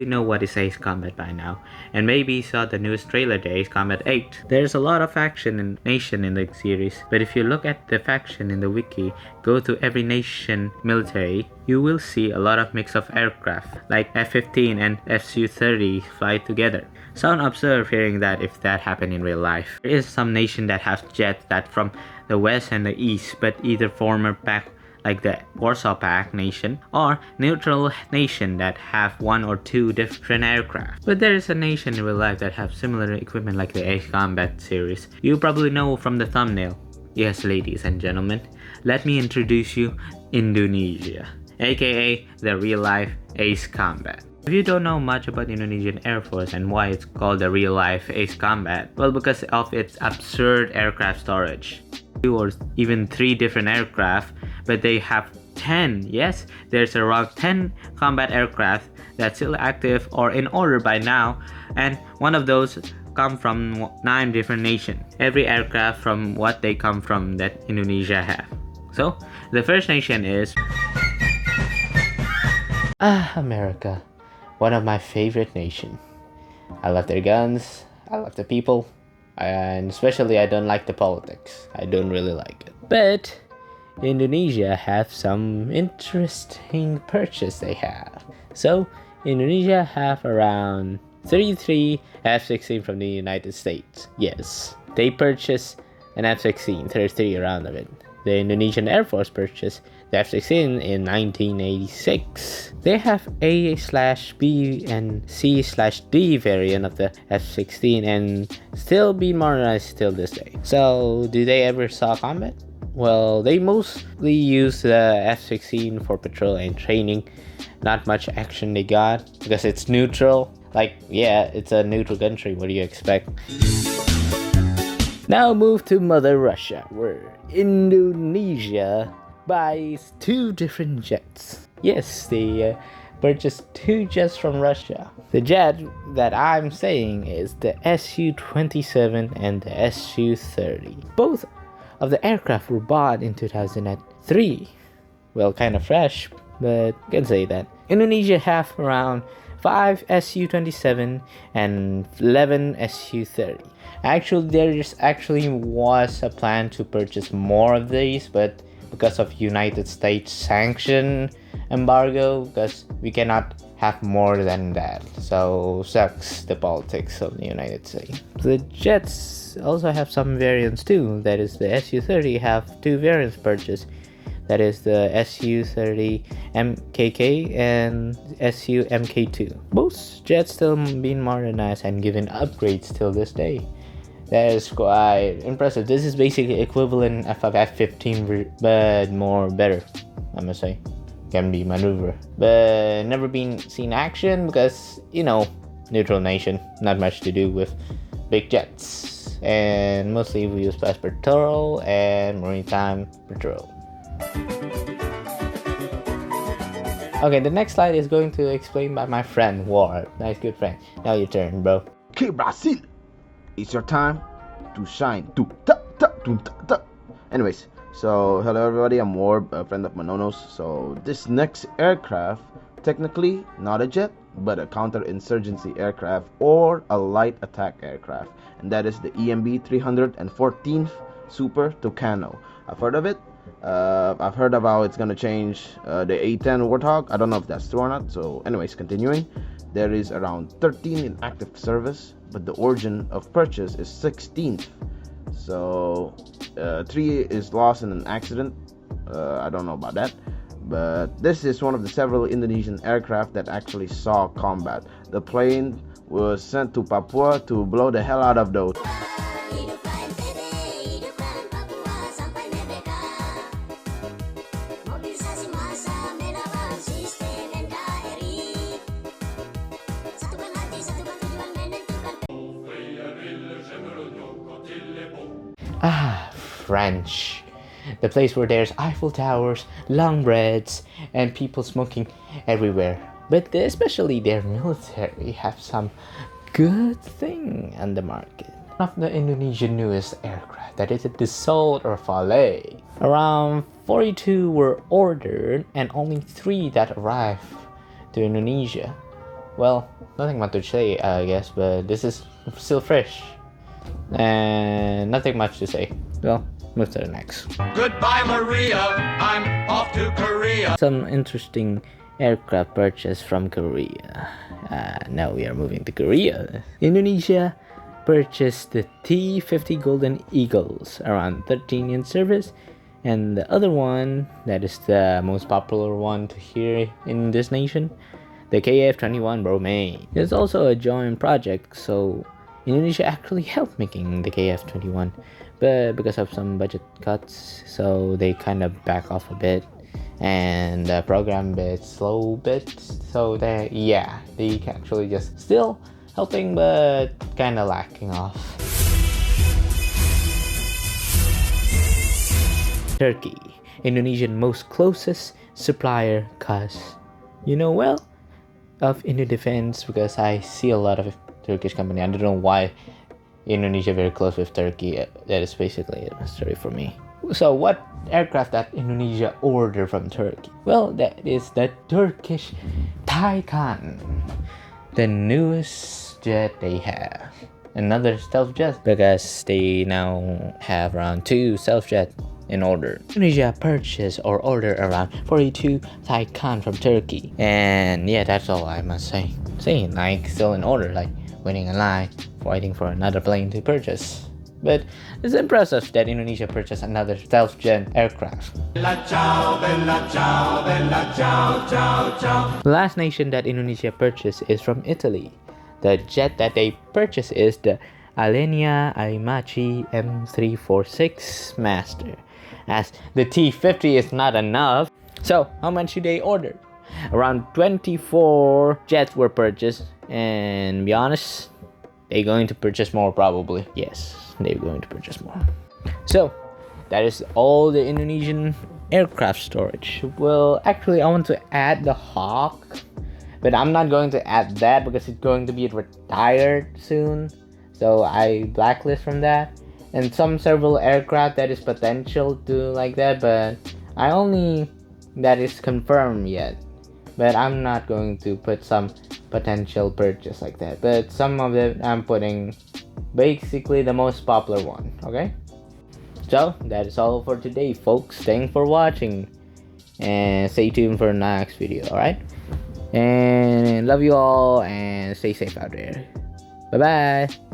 You know what is Ace Combat by now, and maybe you saw the newest trailer to Ace Combat 8. There's a lot of faction and nation in the series, but if you look at the faction in the wiki, go to every nation military, you will see a lot of mix of aircraft, like F-15 and Su-30 fly together. Sound absurd hearing that if that happened in real life. There is some nation that have jets that from the west and the east, but either former pack like the Warsaw Pact nation, or neutral nation that have one or two different aircraft. But there is a nation in real life that have similar equipment like the Ace Combat series. You probably know from the thumbnail. Yes, ladies and gentlemen, let me introduce you Indonesia, aka the real life Ace Combat. If you don't know much about Indonesian Air Force and why it's called the real life Ace Combat, well, because of its absurd aircraft storage. 2 or even 3 different aircraft, but they have 10. Yes, there's around 10 combat aircraft that's still active or in order by now, and one of those come from 9 different nations. Every aircraft from what they come from that Indonesia have. So the first nation is America, one of my favorite nations. I love their guns, I love the people, and especially I don't like the politics. I don't really like it. But Indonesia have some interesting purchase they have. So Indonesia have around 33 F-16 from the United States. Yes, they purchased an F-16, 33 around of it. The Indonesian Air Force purchased the F-16 in 1986. They have A/B and C/D variant of the F-16 and still be modernized till this day. So, do they ever saw combat? Well, they mostly use the F-16 for patrol and training. Not much action they got because it's neutral. Like, yeah, it's a neutral country. What do you expect? Now move to Mother Russia, where Indonesia buys 2 different jets. Yes, they purchased 2 jets from Russia. The jet that I'm saying is the Su-27 and the Su-30. Both of the aircraft were bought in 2003. Well, kind of fresh, but you can say that. Indonesia have around 5 Su-27 and 11 Su-30. Actually, there was a plan to purchase more of these, but because of United States sanction embargo, because we cannot have more than that. So sucks the politics of the United States. The jets also have some variants too. That is the Su-30 have 2 variants purchased. That is the Su-30 MKK and Su MK2. Both jets still being modernized and given upgrades till this day. That is quite impressive. This is basically equivalent of F-15 but better, I must say. Can be maneuver. But never been seen action because, you know, neutral nation. Not much to do with big jets. And mostly we use fast patrol and maritime patrol. Okay, the next slide is going to explain by my friend Ward. Nice good friend. Now your turn, bro. Okay, Brazil, it's your time to shine. Anyways, so hello everybody, I'm Ward, a friend of Manono's. So this next aircraft, technically not a jet, but a counterinsurgency aircraft or a light attack aircraft, and that is the EMB 314th Super Tucano. I've heard of it. I've heard about it's gonna change the A-10 Warthog. I don't know if that's true or not. So anyways, continuing, there is around 13 in active service, but the origin of purchase is 16th. So 3 is lost in an accident. I don't know about that, but this is one of the several Indonesian aircraft that actually saw combat. The plane was sent to Papua to blow the hell out of those. French. The place where there's Eiffel Towers, long breads, and people smoking everywhere. But especially their military have some good thing on the market. One of the Indonesian newest aircraft, that is a Dassault or Valet. Around 42 were ordered and only 3 that arrived to Indonesia. well, nothing much to say, I guess, but this is still fresh. And nothing much to say. Well, move to the next. Goodbye, Maria. I'm off to Korea. Some interesting aircraft purchase from Korea. Now we are moving to Korea. Indonesia purchased the T-50 Golden Eagles, around 13 in service, and the other one, that is the most popular one to hear in this nation, the KF-21 Bromane. It's also a joint project, so Indonesia actually helped making the KF-21, but because of some budget cuts, so they kind of back off a bit, and the program bit slow bit, so they actually just still helping but kind of lacking off. Turkey, Indonesian most closest supplier, cause you know well of Indo defense, because I see a lot of Turkish company. I don't know why Indonesia very close with Turkey. That is basically a mystery for me. So what aircraft that Indonesia ordered from Turkey? Well, that is the Turkish Taycan, the newest jet they have. Another stealth jet, because they now have around 2 stealth jets in order. Indonesia purchased or ordered around 42 Taycan from Turkey. And yeah, that's all I must say. Saying like still in order, like waiting in line, waiting for another plane to purchase. But it's impressive that Indonesia purchased another stealth jet aircraft. Bella ciao, bella ciao, bella ciao, ciao, ciao. The last nation that Indonesia purchased is from Italy. The jet that they purchased is the Alenia Aimachi M346 Master. As the T-50 is not enough, so how much did they order? Around 24 jets were purchased, and to be honest, they're going to purchase more probably. Yes, they're going to purchase more. So that is all the Indonesian aircraft storage. Well, actually I want to add the Hawk, but I'm not going to add that because it's going to be retired soon, so I blacklist from that. And some several aircraft that is potential to like that, but I only that is confirmed yet. But I'm not going to put some potential purchase like that. But some of them I'm putting basically the most popular one. Okay. So that is all for today, folks. Thanks for watching, and stay tuned for the next video. All right. And love you all, and stay safe out there. Bye bye.